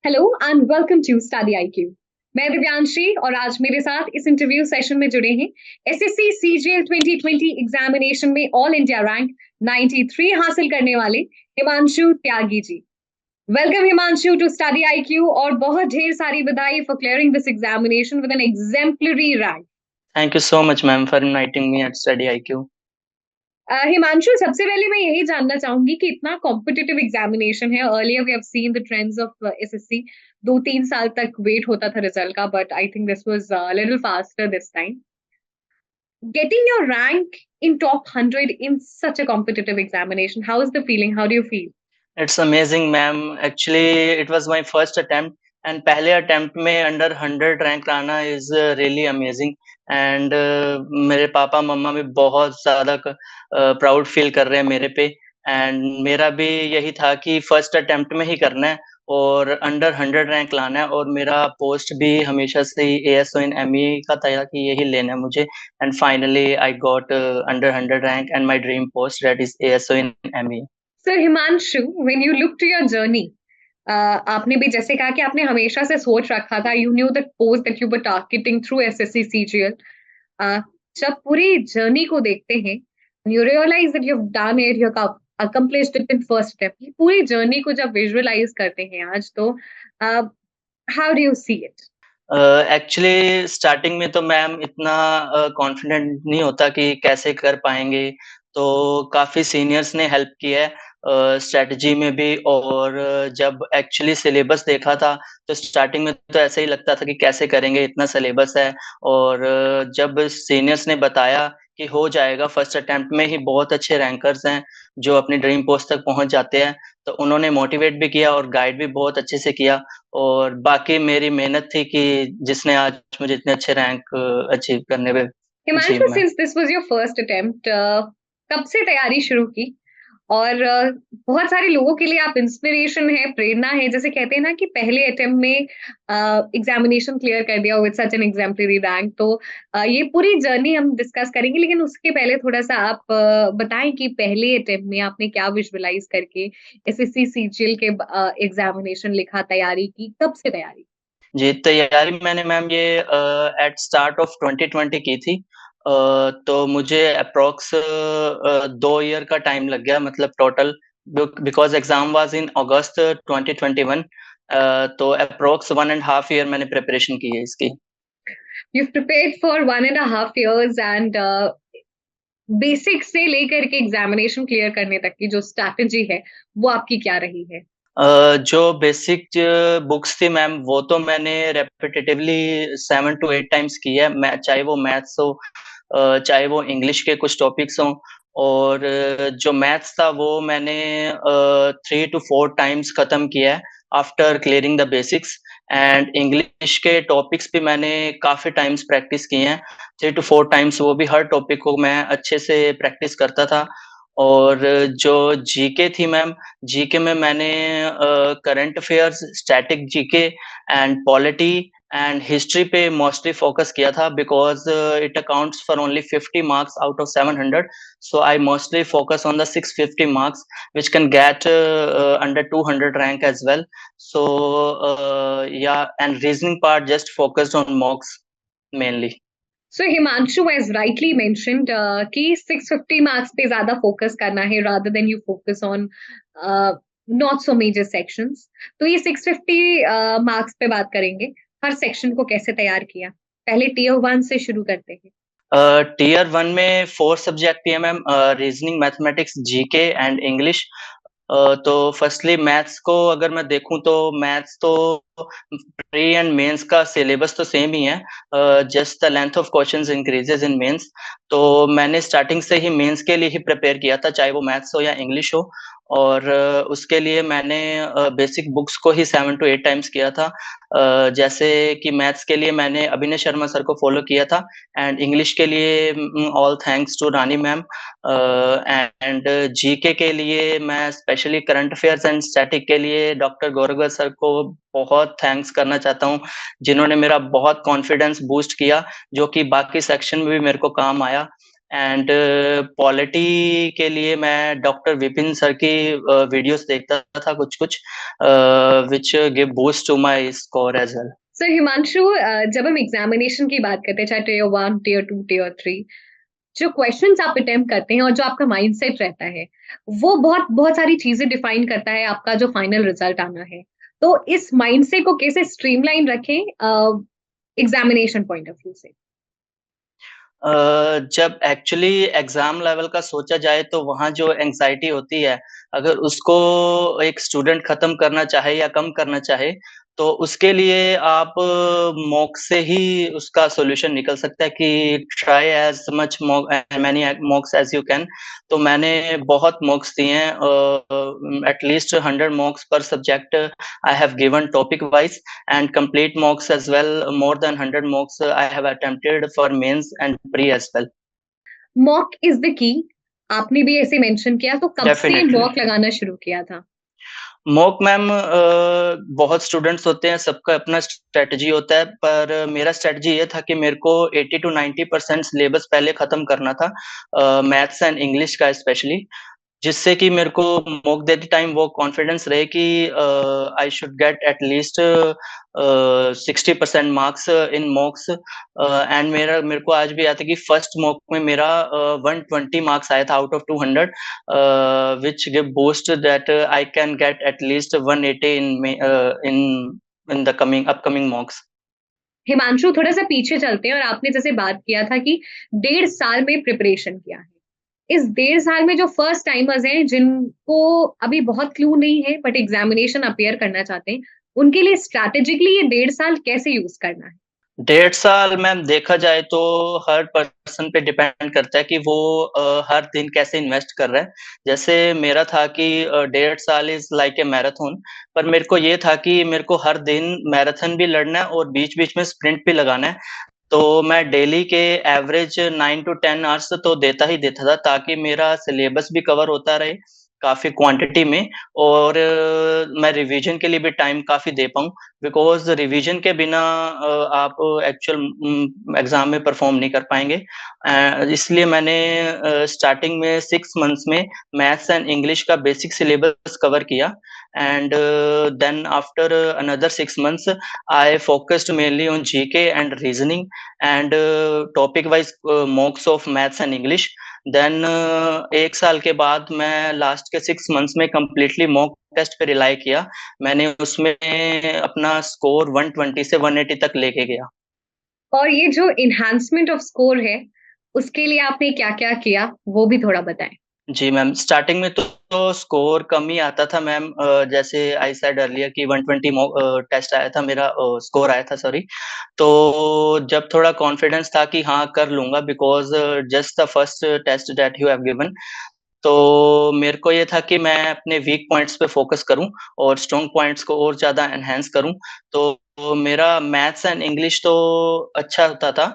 Hello and welcome to study IQ. मैं दिव्यांशी और आज मेरे साथ इस इंटरव्यू सेशन में जुड़े हैं एसएससी सीजीएल 2020 एग्जामिनेशन में ऑल इंडिया रैंक 93 हासिल करने वाले Himanshu Tyagi ji. Welcome Himanshu to study IQ और बहुत ढेर सारी बधाई for clearing this examination with an exemplary rank. Thank you so much, ma'am, for inviting me at Study IQ. Himanshu, सबसे पहले मैं यही जानना चाहूंगी कि इतना कॉम्पिटिटिव एग्जामिनेशन है। Earlier we have seen the trends of SSC, 2-3 साल तक वेट होता था रिजल्ट का, but I think this was little faster this time. Getting your rank in top 100 in such a competitive examination, how is the feeling? How do you feel? It's amazing, ma'am. Actually, it was my first attempt, and पहले attempt में under 100 rank लाना is really amazing. And मेरे पापा मम्मा भी बहुत ज़्यादा proud feel कर रहे हैं मेरे पे। एंड मेरा भी यही था कि फर्स्ट अटेम्प्ट में ही करना है और अंडर 100 रैंक लाना है, और मेरा पोस्ट भी हमेशा से ही एएसओ इन एमईए का था कि यही लेना है मुझे। And finally I got under 100 rank and my dream post that is ASO in MEA. So Himanshu, when you look to your journey, आपने भी जैसे कहा कि आपने हमेशा से सोच रखा था, you knew the post that you were targeting through SSC CGL. जब पूरी जर्नी को देखते हैं, you realize that you've done it, you've accomplished it in first step. ये पूरी जर्नी को जब विजुअलाइज करते हैं आज, तो how do you see it? Actually starting में तो मैम इतना कॉन्फिडेंट नहीं होता कि कैसे कर पाएँगे, तो काफ़ी सीनियर्स ने हेल्प की है स्ट्रैटेजी में भी। और जब एक्चुअली सिलेबस देखा था, तो स्टार्टिंग में तो ऐसे ही लगता था कि कैसे करेंगे, इतना सिलेबस है। और जब सीनियर्स ने बताया कि हो जाएगा, फर्स्ट अटेम्प्ट में ही बहुत अच्छे रैंकर्स हैं, जो अपनी ड्रीम पोस्ट तक पहुँच जाते हैं, तो उन्होंने मोटिवेट भी किया और गाइड भी बहुत अच्छे से किया। और बाकी मेरी मेहनत थी कि जिसने आज मुझे इतने अच्छे रैंक अचीव करने में। जी, Himanshu, ma'am. Since this was your first attempt, कब से तैयारी शुरू की? और बहुत सारे लोगों के लिए आप इंस्पिरेशन है, प्रेरणा है। जैसे कहते हैं ना कि पहले अटेम्प्ट में एग्जामिनेशन क्लियर कर दिया with such an exemplary rank. तो ये पूरी जर्नी हम डिस्कस करेंगे, लेकिन उसके पहले थोड़ा सा आप बताएं कि पहले अटेम्प्ट में आपने क्या विजुअलाइज करके एसएससी सीजीएल के एग्जामिनेशन लिखा, तैयारी की, कब से तैयारी? जी, तैयारी मैंने मैम ये एट स्टार्ट ऑफ 2020 की थी। तो मुझे एप्रॉक्स 2 ईयर का टाइम लग गया, मतलब total because exam was in August 2021। तो एप्रॉक्स 1 एंड हाफ ईयर मैंने प्रिपरेशन की है इसकी। You've prepared for 1.5 years and basic से लेकर के एग्जामिनेशन क्लियर करने तक की जो स्ट्रैटेजी है, वो आपकी क्या रही है? जो बेसिक बुक्स थी मैम, वो तो मैंने रेपिटेटिवली 7 टू 8 टाइम्स की है। मैं चाहे वो मैथ्स हो, चाहे वो इंग्लिश के कुछ टॉपिक्स हों। और जो मैथ्स था वो मैंने 3 टू 4 टाइम्स खत्म किया है after clearing the basics. And English के टॉपिक्स भी मैंने काफ़ी टाइम्स प्रैक्टिस किए हैं, 3 टू 4 टाइम्स। वो भी हर टॉपिक को मैं अच्छे से प्रैक्टिस करता था। और जो जीके थी मैम, जीके में मैंने current affairs, static GK and polity and history पे मोस्टली फोकस किया था, because it accounts for only 50 marks out of 700। So I mostly focus on the 650 marks which can get under 200 rank as well. So and reasoning part just focused on मॉक्स mainly. So Himanshu has rightly mentioned कि 650 marks पे ज्यादा focus करना है rather than you focus on not so major sections. तो ये 650 marks पे बात करेंगे। हर सेक्शन को कैसे तैयार किया? पहले टीयर 1 से शुरू करते हैं। टियर 1 में 4 सब्जेक्ट है ma'am, reasoning, mathematics, GK and English. तो फर्स्टली मैथ्स को अगर मैं देखूँ, तो मैथ्स तो प्री एंड मेंस का सिलेबस तो सेम ही है, just the length of questions increases in mains. तो मैंने स्टार्टिंग से ही मेंस के लिए ही प्रिपेयर किया था, चाहे वो मैथ्स हो या इंग्लिश हो। और उसके लिए मैंने बेसिक बुक्स को ही 7 टू 8 टाइम्स किया था। जैसे कि मैथ्स के लिए मैंने अभिनय शर्मा सर को फॉलो किया था, एंड इंग्लिश के लिए all thanks to Rani ma'am. And GK के लिए मैं specially current affairs and static के लिए डॉक्टर गौरव सर को बहुत थैंक्स करना चाहता हूँ, जिन्होंने मेरा बहुत कॉन्फिडेंस बूस्ट किया, जो कि बाकी सेक्शन में भी मेरे को काम आया। एंड पॉलिटी के लिए मैं डॉक्टर विपिन सर की वीडियोस देखता था कुछ-कुछ which give boost to my score as well. So Himanshu, जब हम एग्जामिनेशन की बात करते हैं, चाहे टियर 1, टियर 2, टियर 3, जो क्वेश्चंस आप अटेम्प्ट करते हैं और जो आपका माइंडसेट रहता है, वो बहुत बहुत सारी चीजें डिफाइन करता है आपका जो फाइनल रिजल्ट आना है। तो इस माइंडसेट को कैसे स्ट्रीमलाइन रखें एग्जामिनेशन पॉइंट ऑफ व्यू से? जब एक्चुअली एग्ज़ाम लेवल का सोचा जाए तो वहाँ जो एंग्ज़ायटी होती है, अगर उसको एक स्टूडेंट ख़त्म करना चाहे या कम करना चाहे, तो उसके लिए आप मॉक से ही उसका सॉल्यूशन निकल सकता है कि try as much mock many मॉक्स as you can. तो मैंने बहुत मॉक्स दिए हैं एट लीस्ट 100 मॉक्स पर subject I have given topic wise and complete mocks as well. More than 100 mocks I have attempted for mains and pre as well. Mock is the key, आपने भी ऐसे mention किया, तो कब से Definitely. मॉक लगाना शुरू किया था? मॉक मैम बहुत स्टूडेंट्स होते हैं, सबका अपना स्ट्रैटेजी होता है, पर मेरा स्ट्रैटेजी ये था कि मेरे को 80 टू 90% सिलेबस पहले खत्म करना था मैथ्स एंड इंग्लिश का स्पेशली। जिससे कि मेरे को मॉक देते टाइम वो कॉन्फिडेंस रहे कि I should get at least 60% marks in मॉक्स and मेरे को आज भी याद है कि फर्स्ट मॉक में मेरा 120 मार्क्स आया था out of 200 which give boost that I can get at least 180 in in the coming upcoming मॉक्स। Himanshu, थोड़ा सा पीछे चलते हैं, और आपने जैसे बात किया था कि 1.5 साल में प्रिपरेशन किया है। इस 1.5 साल में जो फर्स्ट टाइमर्स हैं, जिनको अभी बहुत क्लू नहीं है बट एग्जामिनेशन अपियर करना चाहते हैं, उनके लिए स्ट्रैटेजिकली ये 1.5 साल कैसे यूज करना है? 1.5 साल मैम देखा जाए तो हर पर्सन पे डिपेंड करता है कि वो हर दिन कैसे इन्वेस्ट कर रहा है। जैसे मेरा था कि 1.5 साल इज़ लाइक ए मैराथन पर मेरे को ये था कि मेरे को हर दिन मैराथन भी लड़ना है और बीच-बीच में स्प्रिंट भी लगाना है। तो मैं डेली के एवरेज 9 टू 10 आवर्स तो देता ही देता था ताकि मेरा सिलेबस भी कवर होता रहे, काफ़ी क्वांटिटी में और मैं रिवीजन के लिए भी टाइम काफ़ी दे पाऊँ। बिकॉज़ रिवीजन के बिना आप एक्चुअल एग्ज़ाम में परफ़ॉर्म नहीं कर पाएँगे। इसलिए मैंने स्टार्टिंग में 6 मंथ्स में मैथ्स एंड इंग्लिश का बेसिक सिलेबस कवर किया and then after another 6 months I focused mainly on GK and reasoning and topic-wise mocks of maths and English. Then 1 साल के बाद मैं लास्ट के 6 मंथ्स में कंप्लीटली मॉक टेस्ट पे rely किया। मैंने उसमें अपना स्कोर 120 से 180 तक लेके गया। और ये जो एनहांसमेंट ऑफ स्कोर है, उसके लिए आपने क्या-क्या किया, वो भी थोड़ा बताएँ? जी मैम, स्टार्टिंग में तो स्कोर कम ही आता था मैम जैसे आई सेड अर्लियर कि 120 टेस्ट आया था मेरा स्कोर आया था सॉरी। तो जब थोड़ा कॉन्फिडेंस था कि हाँ, कर लूँगा because just the first test that you have given तो मेरे को ये था कि मैं अपने वीक पॉइंट्स पे फ़ोकस करूँ और स्ट्रॉन्ग पॉइंट्स को और ज़्यादा एनहांस करूँ। तो मेरा मैथ्स एंड इंग्लिश तो अच्छा होता था।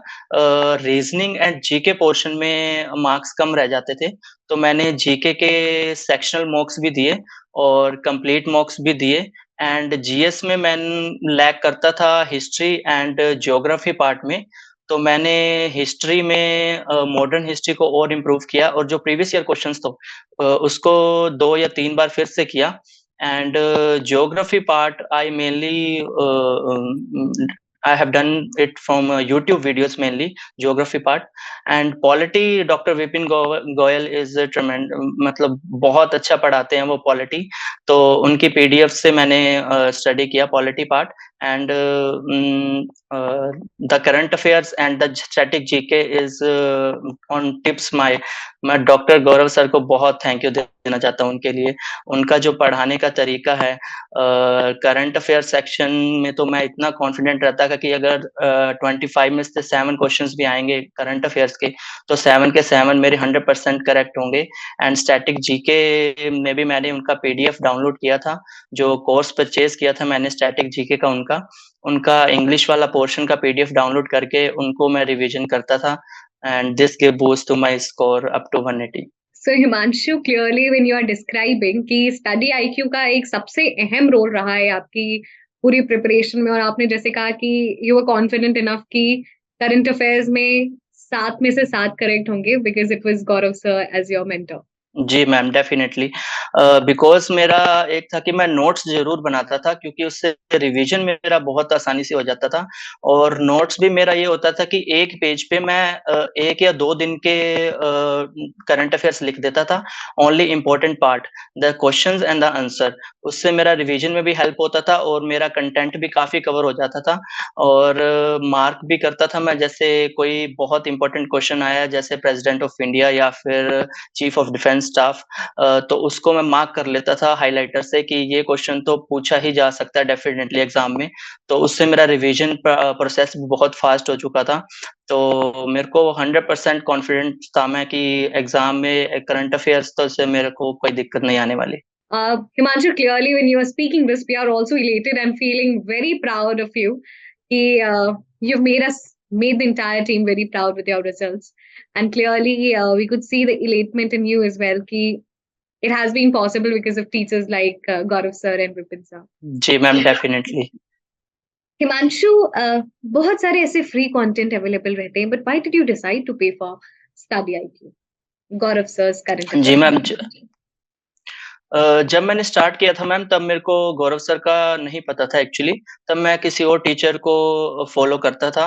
रीज़निंग एंड जीके पोर्शन में मार्क्स कम रह जाते थे। तो मैंने जीके के सेक्शनल मॉक्स भी दिए और कंप्लीट मॉक्स भी दिए एंड जीएस में मैं लैग करता था हिस्ट्री एंड ज्योग्राफी पार्ट में। तो मैंने हिस्ट्री में मॉडर्न हिस्ट्री को और इम्प्रूव किया और जो प्रीवियस ईयर क्वेश्चंस तो उसको 2 या 3 बार फिर से किया and geography part I mainly I have done it from YouTube videos mainly, geography part and polity Dr. Vipin Goyal is a मतलब बहुत अच्छा पढ़ाते हैं वो पॉलिटी, तो उनकी पीडीएफ से मैंने स्टडी किया polity part and the current affairs and the static GK is on tips my मैं डॉक्टर गौरव सर को बहुत थैंक यू देना चाहता हूँ उनके लिए। उनका जो पढ़ाने का तरीका है करंट अफेयर सेक्शन में तो मैं इतना कॉन्फिडेंट रहता था कि अगर 25 में से 7 क्वेश्चंस भी आएँगे करंट अफेयर्स के, तो 7 के 7 मेरे 100% करेक्ट होंगे एंड स्टैटिक जीके में भी मैंने उनका पीडीएफ डाउनलोड किया था, जो कोर्स परचेज़ किया था मैंने स्टैटिक जीके का उनका इंग्लिश वाला पोर्शन का पीडीएफ डाउनलोड करके उनको मैं रिवीजन करता था and this give boost to my score up to 180। So Himanshu, clearly when you are describing कि स्टडी आईक्यू का एक सबसे अहम रोल रहा है आपकी पूरी प्रिपरेशन में, और आपने जैसे कहा कि यू वर कॉन्फिडेंट इनफ कि करंट अफेयर्स में 7 में से 7 करेक्ट होंगे because it was Gaurav sir as your mentor. जी मैम, डेफ़िनेटली बिकॉज़ मेरा एक था कि मैं नोट्स ज़रूर बनाता था क्योंकि उससे रिवीज़न मेरा बहुत आसानी से हो जाता था और नोट्स भी मेरा ये होता था कि 1 पेज पे मैं 1 या 2 दिन के करंट अफ़ेयर्स लिख देता था, only important part, the questions and the answer. उससे मेरा रिवीज़न में भी हेल्प होता था और मेरा कंटेंट भी काफ़ी कवर हो जाता था और मार्क भी करता था मैं जैसे कोई बहुत इम्पोर्टेंट क्वेश्चन आया जैसे प्रेज़िडेंट ऑफ़ इंडिया या फिर चीफ ऑफ डिफेंस स्टाफ तो उसको मैं मार्क कर लेता था हाइलाइटर से कि ये क्वेश्चन तो पूछा ही जा सकता है डेफिनिटली एग्ज़ाम में। तो उससे मेरा रिवीजन प्रोसेस भी बहुत फ़ास्ट हो चुका था। तो मेरे को 100% कॉन्फिडेंस था मैं कि एग्ज़ाम में करंट अफेयर्स तो से मेरे को कोई दिक्कत नहीं आने वाली। Himanshu, clearly when you are speaking this, we are also elated and feeling very proud of you. You've made the entire team very proud with your results. And clearly, we could see the elatment in you as well. Ki it has been possible because of teachers like Gaurav sir and Vipin sir. जी ma'am, definitely. Himanshu, बहुत सारे ऐसे free content available रहते हैं, but why did you decide to pay for study IQ? Gaurav sir's current जी ma'am, affair. जब मैंने start किया था मैम तब मेरे को गौरव सर का नहीं पता था एक्चुअली, तब मैं किसी और टीचर को फ़ॉलो करता था।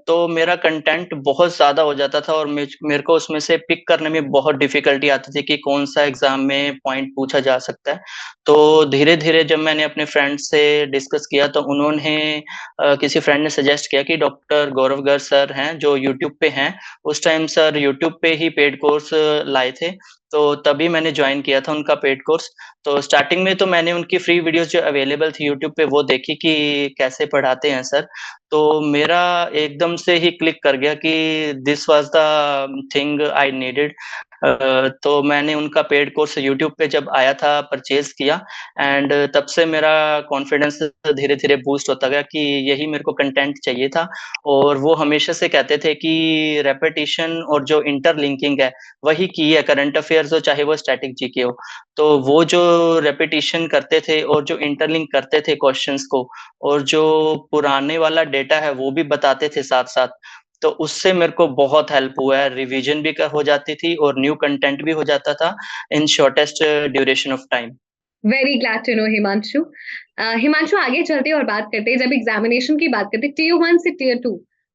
तो मेरा कंटेंट बहुत ज़्यादा हो जाता था और मेरे को उसमें से पिक करने में बहुत डिफ़िकल्टी आती थी कि कौन-सा एग्ज़ाम में पॉइंट पूछा जा सकता है। तो धीरे-धीरे जब मैंने अपने फ्रेंड से डिस्कस किया तो उन्होंने किसी फ्रेंड ने सजेस्ट किया कि डॉक्टर गौरव गर्ग सर हैं जो यूट्यूब पे हैं। उस टाइम सर यूट्यूब पे ही पेड कोर्स लाए थे। तो तभी मैंने जॉइन किया था उनका पेड कोर्स। तो स्टार्टिंग में तो मैंने उनकी फ्री वीडियोज़ जो अवेलेबल थी यूट्यूब पे वो देखी कि कैसे पढ़ाते हैं सर। तो मेरा एकदम से ही क्लिक कर गया कि this was the thing I needed. तो मैंने उनका पेड कोर्स यूट्यूब पे जब आया था परचेज़ किया एंड तब से मेरा कॉन्फिडेंस धीरे-धीरे बूस्ट होता गया कि यही मेरे को कंटेंट चाहिए था और वो हमेशा से कहते थे कि रिपिटिशन और जो इंटरलिंकिंग है वही की है करंट अफेयर्स हो चाहे वो स्टैटिक जीके हो। तो वो जो रिपिटिशन करते थे और जो इंटरलिंक करते थे क्वेश्चंस को और जो पुराने वाला डेटा है वो भी बताते थे साथ-साथ। तो उससे मेरे को बहुत हेल्प हुआ है, रिवीजन भी हो जाती थी और न्यू कंटेंट भी हो जाता था in shortest duration of time. Very glad to know Himanshu. Himanshu, आगे चलते हैं और बात करते हैं, जब एग्जामिनेशन की बात करते हैं टियर 1 से टियर 2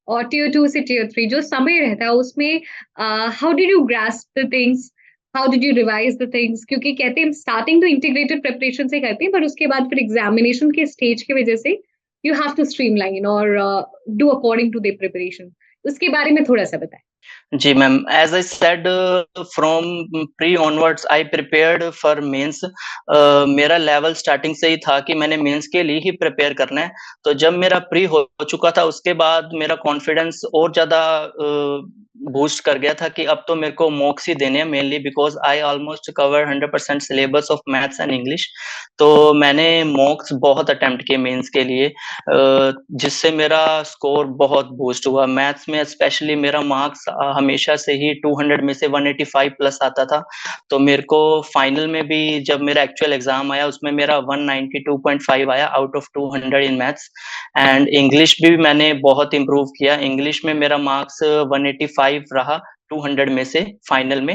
और टियर 2 से टियर 3 जो समय रहता है उसमें how did you grasp the things, how did you revise the things? क्योंकि कहते हैं स्टार्टिंग तो इंटीग्रेटेड प्रिपरेशन से करते हैं, पर उसके बाद फिर एग्जामिनेशन के स्टेज की वजह से यू हैव टू स्ट्रीमलाइन और do according to the preparation. उसके बारे में थोड़ा सा बताएं। जी ma'am, as I said from pre onwards I prepared for mains मेरा लेवल स्टार्टिंग से ही था कि मैंने मेंस के लिए ही प्रिपेयर करना है। तो जब मेरा प्री हो चुका था उसके बाद मेरा कॉन्फिडेंस और ज़्यादा बूस्ट कर गया था कि अब तो मेरे को मॉक्स ही देने हैं mainly because I almost cover 100% syllabus of maths and English. तो मैंने मॉक्स बहुत अटेम्प्ट किए मेंस के लिए जिससे मेरा स्कोर बहुत बूस्ट हुआ। मैथ्स में स्पेशली मेरा मार्क्स हमेशा से ही 200 में से 185 प्लस आता था। तो मेरे को फाइनल में भी जब मेरा एक्चुअल एग्ज़ाम आया उसमें मेरा 192.5 आया out of 200 in maths and English भी मैंने बहुत इम्प्रूव किया। इंग्लिश में मेरा मार्क्स 185 रहा 200 में से फाइनल में।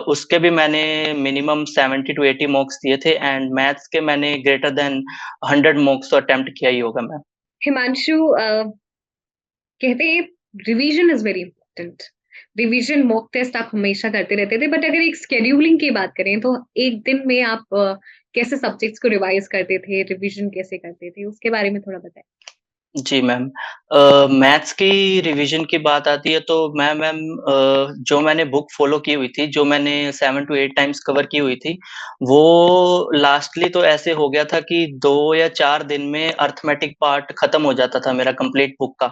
उसके भी मैंने मिनिमम 70 टू 80 मार्क्स दिए थे एंड मैथ्स के मैंने ग्रेटर दैन 100 मार्क्स तो अटेम्प्ट किया ही होगा मैम। हिमांशु, कहते हैं revision is very important. Revision mock test आप हमेशा करते रहते थे, बट अगर एक स्केड्यूलिंग की बात करें तो एक दिन में आप कैसे सब्जेक्ट्स को रिवाइज करते थे, रिवीजन कैसे करते थे, उसके बारे में थोड़ा बताएं। जी मैम। मैथ्स की रिवीजन की बात आती है तो मैं मैम जो मैंने बुक फ़ॉलो की हुई थी, जो मैंने 7 टू 8 टाइम्स कवर की हुई थी, वो लास्टली तो ऐसे हो गया था कि 2 या 4 दिन में अरिथमेटिक पार्ट खत्म हो जाता था मेरा कंप्लीट बुक का।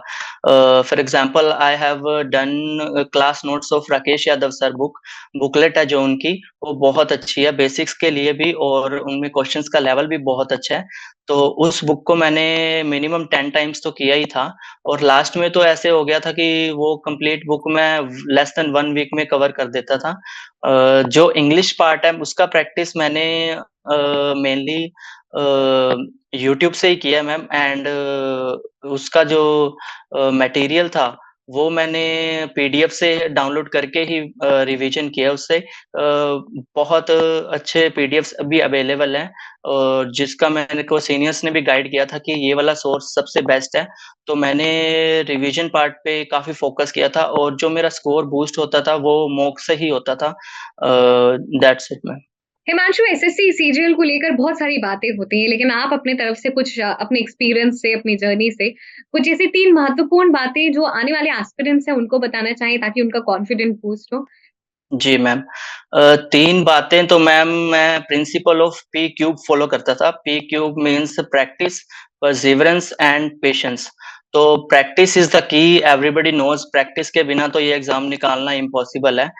For example I have done class notes of Rakesh Yadav sir booklet है जो उनकी, वो बहुत अच्छी है बेसिक्स के लिए भी और उनमें क्वेश्चन्स का लेवल भी बहुत अच्छा है। तो उस बुक को मैंने मिनिमम 10 टाइम्स तो किया ही था और लास्ट में तो ऐसे हो गया था कि वो कंप्लीट बुक मैं लेस देन 1 वीक में कवर कर देता था। जो इंग्लिश पार्ट है उसका प्रैक्टिस मैंने मेनली यूट्यूब से ही किया है मैम एंड उसका जो मटेरियल था वो मैंने पीडीएफ से डाउनलोड करके ही रिवीजन किया उससे। बहुत अच्छे पीडीएफ्स अभी अवेलेबल हैं और जिसका मेरे को सीनियर्स ने भी गाइड किया था कि ये वाला सोर्स सबसे बेस्ट है। तो मैंने रिवीजन पार्ट पे काफ़ी फ़ोकस किया था और जो मेरा स्कोर बूस्ट होता था वो मॉक से ही होता था। That's it ma'am. Himanshu, SSC CGL को लेकर बहुत सारी बातें होती हैं, लेकिन आप अपने तरफ से कुछ अपने एक्सपीरियंस से, अपनी जर्नी से कुछ ऐसी 3 महत्वपूर्ण बातें जो आने वाले एस्पिरेंट्स हैं उनको बताना चाहें ताकि उनका कॉन्फिडेंस बूस्ट हो? जी मैम। 3 बातें तो मैम मैं principle of P cube follow करता था। P cube means practice, perseverance and patience. तो practice is the key, everybody knows practice के बिना तो ये एग्ज़ाम निकालना इम्पॉसिबल है।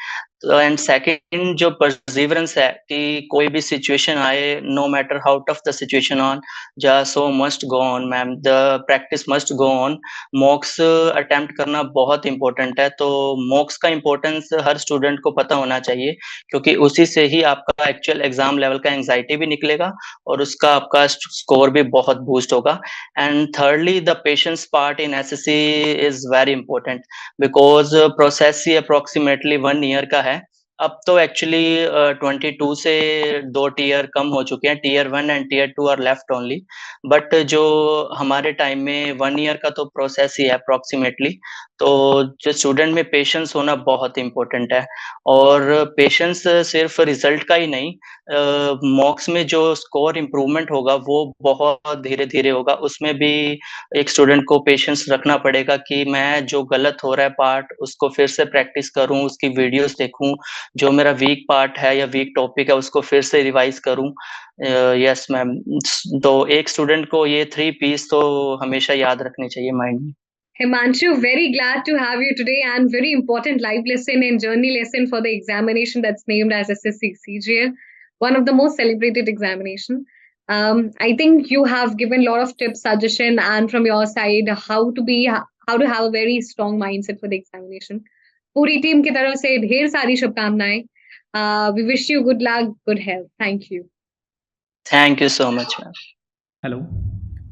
एंड सेकंड जो परसिवरेंस है कि कोई भी सिचुएशन आए, no matter how tough the situation on, just so must go on ma'am, the practice must go on. Mocks attempt करना बहुत इम्पोर्टेंट है, तो मॉक्स का इम्पोर्टेंस हर स्टूडेंट को पता होना चाहिए क्योंकि उसी से ही आपका एक्चुअल एग्ज़ाम लेवल का एंग्ज़ायटी भी निकलेगा और उसका आपका स्कोर भी बहुत बूस्ट होगा। And thirdly the patience part in SSC is very important because process ही अप्रॉक्सिमेटली 1 ईयर का है। अब तो एक्चुअली 22 से 2 टियर कम हो चुके हैं, tier 1 and tier 2 are left only. But जो हमारे टाइम में 1 ईयर का तो प्रोसेस ही है अप्रॉक्सिमेटली। तो जो स्टूडेंट में पेशेंस होना बहुत इम्पोर्टेंट है और पेशेंस सिर्फ रिजल्ट का ही नहीं, मॉक्स में जो स्कोर इम्प्रूवमेंट होगा वो बहुत धीरे-धीरे होगा। उसमें भी एक स्टूडेंट को पेशेंस रखना पड़ेगा कि मैं जो गलत हो रहा है पार्ट उसको फिर से प्रैक्टिस करूँ, उसकी वीडियोज़ देखूँ, जो मेरा वीक पार्ट है या वीक टॉपिक है उसको फिर से रिवाइज़ करूँ। Yes ma'am. तो एक स्टूडेंट को ये 3 पीस तो हमेशा याद रखने चाहिए माइंड में। Himanshu, very glad to have you today and very important life lesson and journey lesson for the examination that's named as SSC CGL, one of the most celebrated examination. I think you have given a lot of tips, suggestion, and from your side how to have a very strong mindset for the examination. पूरी team की तरफ से ढेर सारी शुभकामनाएं. We wish you good luck, good health. Thank you. Thank you so much, ma'am. Hello,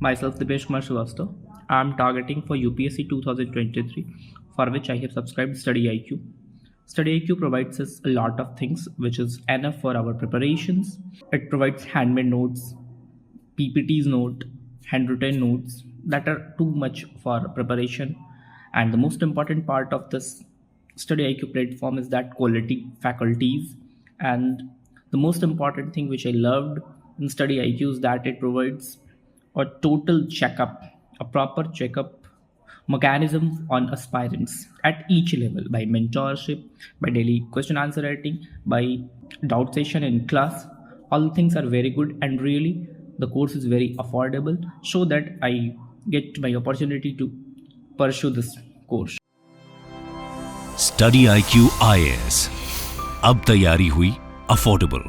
myself Dipesh Kumar Srivastav. I am targeting for UPSC 2023, for which I have subscribed Study IQ. Study IQ provides us a lot of things, which is enough for our preparations. It provides handmade notes, PPTs note, handwritten notes that are too much for preparation. And the most important part of this Study IQ platform is that quality faculties. And the most important thing which I loved in Study IQ is that it provides a total checkup, a proper checkup mechanism on aspirants at each level by mentorship, by daily question answer writing, by doubt session in class. All things are very good and really the course is very affordable so that I get my opportunity to pursue this course. Study IQ IAS, अब तैयारी हुई affordable.